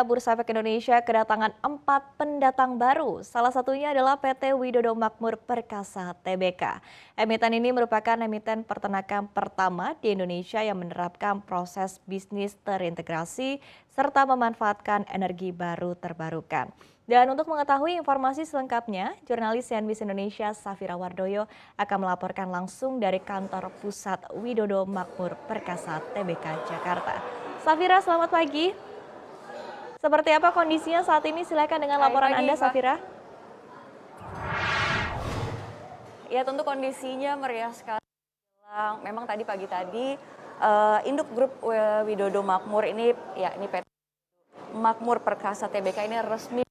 Bursa Efek Indonesia kedatangan 4 pendatang baru. Salah satunya adalah PT Widodo Makmur Perkasa Tbk. Emiten ini merupakan emiten peternakan pertama di Indonesia yang menerapkan proses bisnis terintegrasi serta memanfaatkan energi baru terbarukan. Dan untuk mengetahui informasi selengkapnya, jurnalis CNBC Indonesia Safira Wardoyo akan melaporkan langsung dari kantor pusat Widodo Makmur Perkasa Tbk Jakarta. Safira, selamat pagi. Seperti apa kondisinya saat ini? Silakan dengan laporan Anda, Safira. Ya, tentu kondisinya meriah sekali. Memang tadi pagi induk grup Widodo Makmur ini, ya ini PT Makmur Perkasa Tbk ini resmi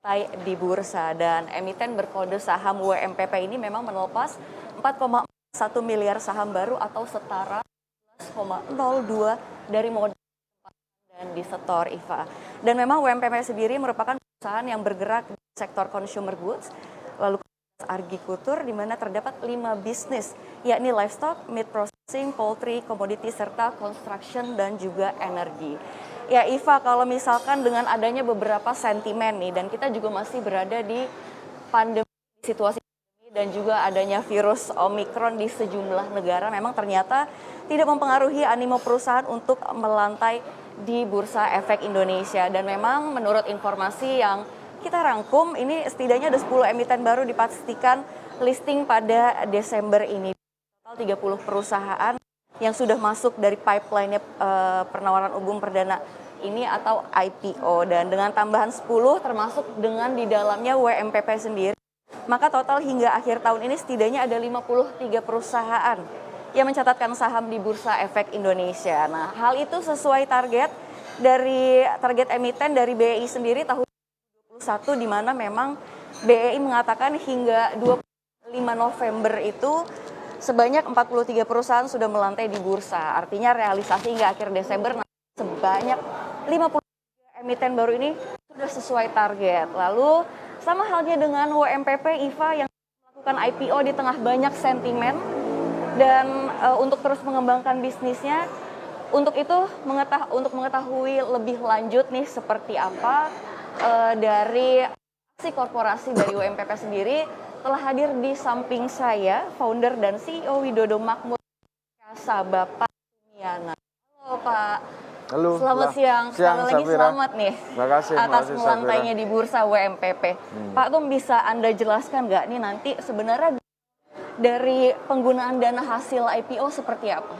lantai di bursa dan emiten berkode saham WMPP ini memang melepas 4,1 miliar saham baru atau setara 11,02 dari modal dan disetor IFA. Dan memang WMPP sendiri merupakan perusahaan yang bergerak di sektor consumer goods, lalu agrikultur di mana terdapat 5 bisnis, yakni livestock, meat processing, poultry, komoditi, serta construction dan juga energi. Ya IFA, kalau misalkan dengan adanya beberapa sentimen nih, dan kita juga masih berada di situasi pandemi dan juga adanya virus Omicron di sejumlah negara, memang ternyata tidak mempengaruhi animo perusahaan untuk melantai di Bursa Efek Indonesia. Dan memang menurut informasi yang kita rangkum, ini setidaknya ada 10 emiten baru dipastikan listing pada Desember ini. Total 30 perusahaan yang sudah masuk dari pipeline penawaran umum perdana ini atau IPO. Dan dengan tambahan 10 termasuk dengan di dalamnya WMPP sendiri, maka total hingga akhir tahun ini setidaknya ada 53 perusahaan yang mencatatkan saham di Bursa Efek Indonesia. Nah, hal itu sesuai target emiten dari BEI sendiri tahun 2021, di mana memang BEI mengatakan hingga 25 November itu sebanyak 43 perusahaan sudah melantai di bursa. Artinya realisasi hingga akhir Desember sebanyak 53 emiten baru ini sudah sesuai target. Lalu sama halnya dengan WMPP IFA yang melakukan IPO di tengah banyak sentimen. Dan untuk terus mengembangkan bisnisnya, untuk mengetahui lebih lanjut nih seperti apa dari aksi korporasi dari WMPP sendiri, telah hadir di samping saya founder dan CEO Widodo Makmur Perkasa, Bapak Sumiana. Halo Pak. Halo. Selamat siang. Sekali lagi Safira. Selamat nih makasih, atas melantainya di bursa WMPP. Pak, tuh bisa Anda jelaskan nggak nih nanti sebenarnya dari penggunaan dana hasil IPO seperti apa?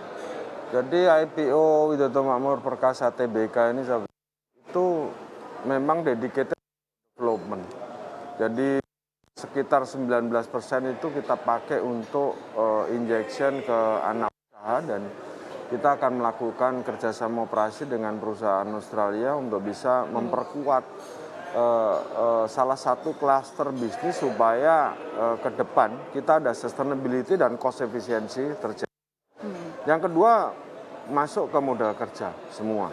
Jadi IPO Widodo Makmur Perkasa Tbk ini itu memang dedicated development. Jadi sekitar 19% itu kita pakai untuk injection ke anak usaha, dan kita akan melakukan kerjasama operasi dengan perusahaan Australia untuk bisa memperkuat salah satu klaster bisnis supaya ke depan kita ada sustainability dan cost efficiency terjadi. Yang kedua, masuk ke modal kerja semua.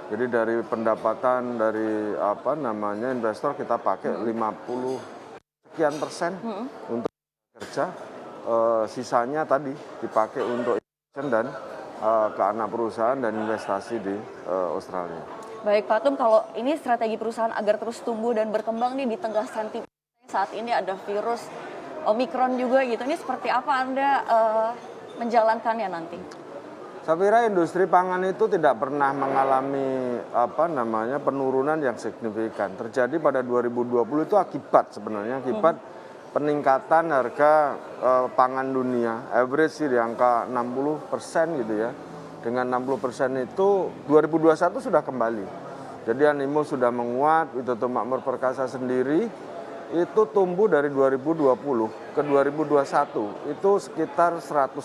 Jadi dari pendapatan dari investor kita pakai 50% untuk kerja, sisanya tadi dipakai untuk investment dan ke anak perusahaan dan investasi di Australia. Baik Pak Tum, kalau ini strategi perusahaan agar terus tumbuh dan berkembang nih di tengah sentimen saat ini ada virus Omicron juga gitu, ini seperti apa Anda menjalankannya nanti? Saya kira industri pangan itu tidak pernah mengalami penurunan yang signifikan. Terjadi pada 2020 itu akibat peningkatan harga pangan dunia, average sih di angka 60% gitu ya. Dengan 60% itu 2021 sudah kembali. Jadi animo sudah menguat. Widodo Makmur Perkasa sendiri itu tumbuh dari 2020 ke 2021 itu sekitar 100%.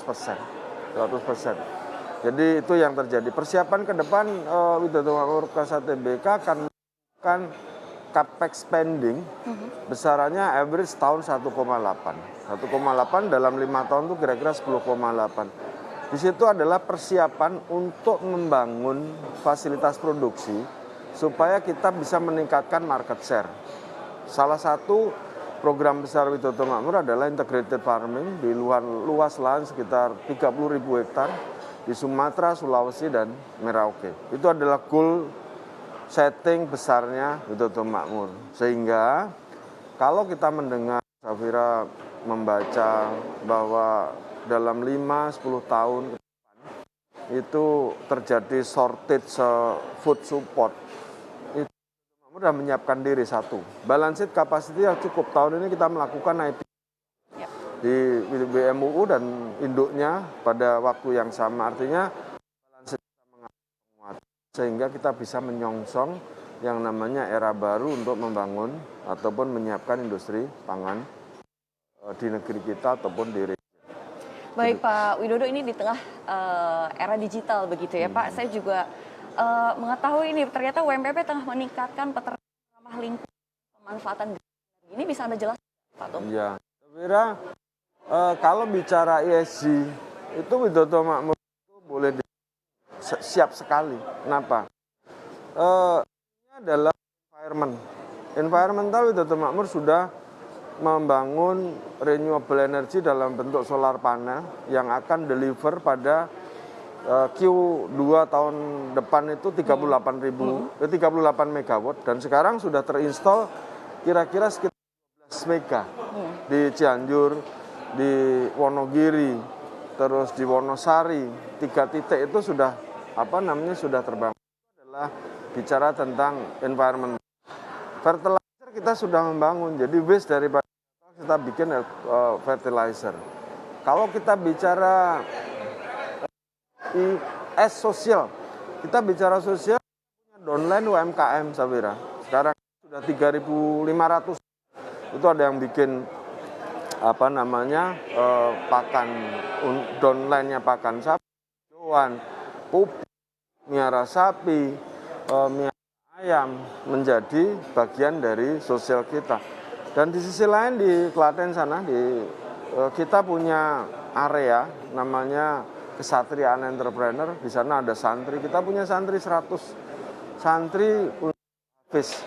Jadi itu yang terjadi. Persiapan ke depan Widodo Makmur Perkasa Tbk akan melakukan capex spending besarannya average tahun 1,8 dalam 5 tahun itu kira-kira 10,8. Di situ adalah persiapan untuk membangun fasilitas produksi supaya kita bisa meningkatkan market share. Salah satu program besar Widodo Makmur adalah integrated farming di luas lahan sekitar 30.000 hektar di Sumatera, Sulawesi, dan Merauke. Itu adalah goal setting besarnya Widodo Makmur. Sehingga kalau kita mendengar Safira membaca bahwa dalam 5-10 tahun itu terjadi shortage food support, itu sudah menyiapkan diri satu. Balance sheet capacity yang cukup. Tahun ini kita melakukan IPO di BMUU dan induknya pada waktu yang sama. Artinya balance sheet kita menguat sehingga kita bisa menyongsong yang namanya era baru untuk membangun ataupun menyiapkan industri pangan di negeri kita ataupun di region. Baik Pak Widodo, ini di tengah era digital begitu ya Pak, saya juga mengetahui ini ternyata UMPP tengah meningkatkan peternakan ramah lingkungan, pemanfaatan energi. Ini bisa Anda jelaskan Pak Tum? Ya, saya kira kalau bicara ESG itu Widodo Makmur itu boleh siap sekali. Kenapa? Ini adalah environmental. Widodo Makmur sudah membangun renewable energy dalam bentuk solar panel yang akan deliver pada Q2 tahun depan itu 38 megawatt dan sekarang sudah terinstall kira-kira sekitar 12 mega di Cianjur, di Wonogiri, terus di Wonosari. 3 titik itu sudah sudah terbangun. Itu adalah bicara tentang environment. Fertilizer kita sudah membangun, jadi waste daripada kita bikin fertilizer. Kalau kita bicara sosial, kita bicara sosial, downline UMKM Safira. Sekarang sudah 3.500. Itu ada yang bikin pakan downline-nya pakan sapi, hewan, pupuk, miara sapi, miara ayam menjadi bagian dari sosial kita. Dan di sisi lain di Klaten sana kita punya area namanya Kesatriaan Entrepreneur. Di sana ada santri. Kita punya santri 100 santri habis.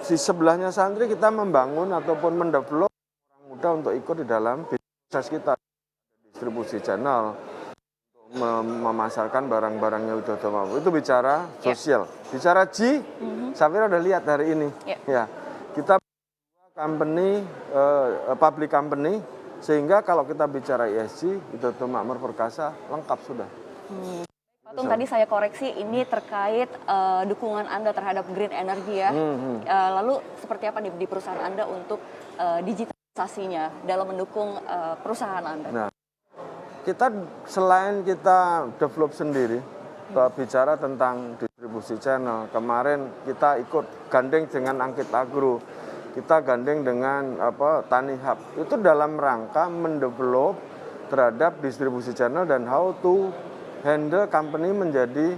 Di sebelahnya santri kita membangun ataupun mendevelop orang muda untuk ikut di dalam bisnis kita, distribusi channel, memasarkan barang-barangnya Widodo Makmur. Itu bicara sosial. Bicara G, Safira udah lihat hari ini. Ya, kita company, public company, sehingga kalau kita bicara ESG, Widodo Makmur Perkasa lengkap sudah. Pak Tum, tadi saya koreksi, ini terkait dukungan Anda terhadap green energy ya. Lalu seperti apa di perusahaan Anda untuk digitalisasinya dalam mendukung perusahaan Anda? Nah, kita selain kita develop sendiri, bicara tentang distribusi channel, kemarin kita ikut gandeng dengan Angkit Agro, kita gandeng dengan Tani Hub. Itu dalam rangka mendevelop terhadap distribusi channel dan how to handle company menjadi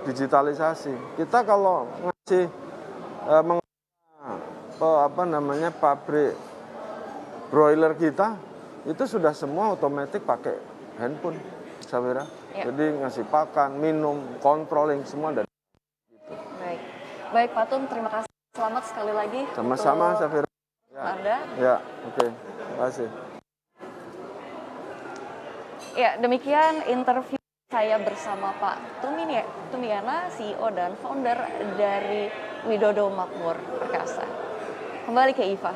digitalisasi. Kita kalau ngasih pabrik broiler kita itu sudah semua otomatis pakai handphone, Safira. Jadi ngasih pakan, minum, controlling semua dan gitu. Baik Pak Tum, terima kasih. Selamat sekali lagi. Sama-sama Safira. Anda. Ya, oke. Terima kasih. Ya, demikian interview saya bersama Pak Tumiana, CEO dan founder dari Widodo Makmur Perkasa. Kembali ke Iva.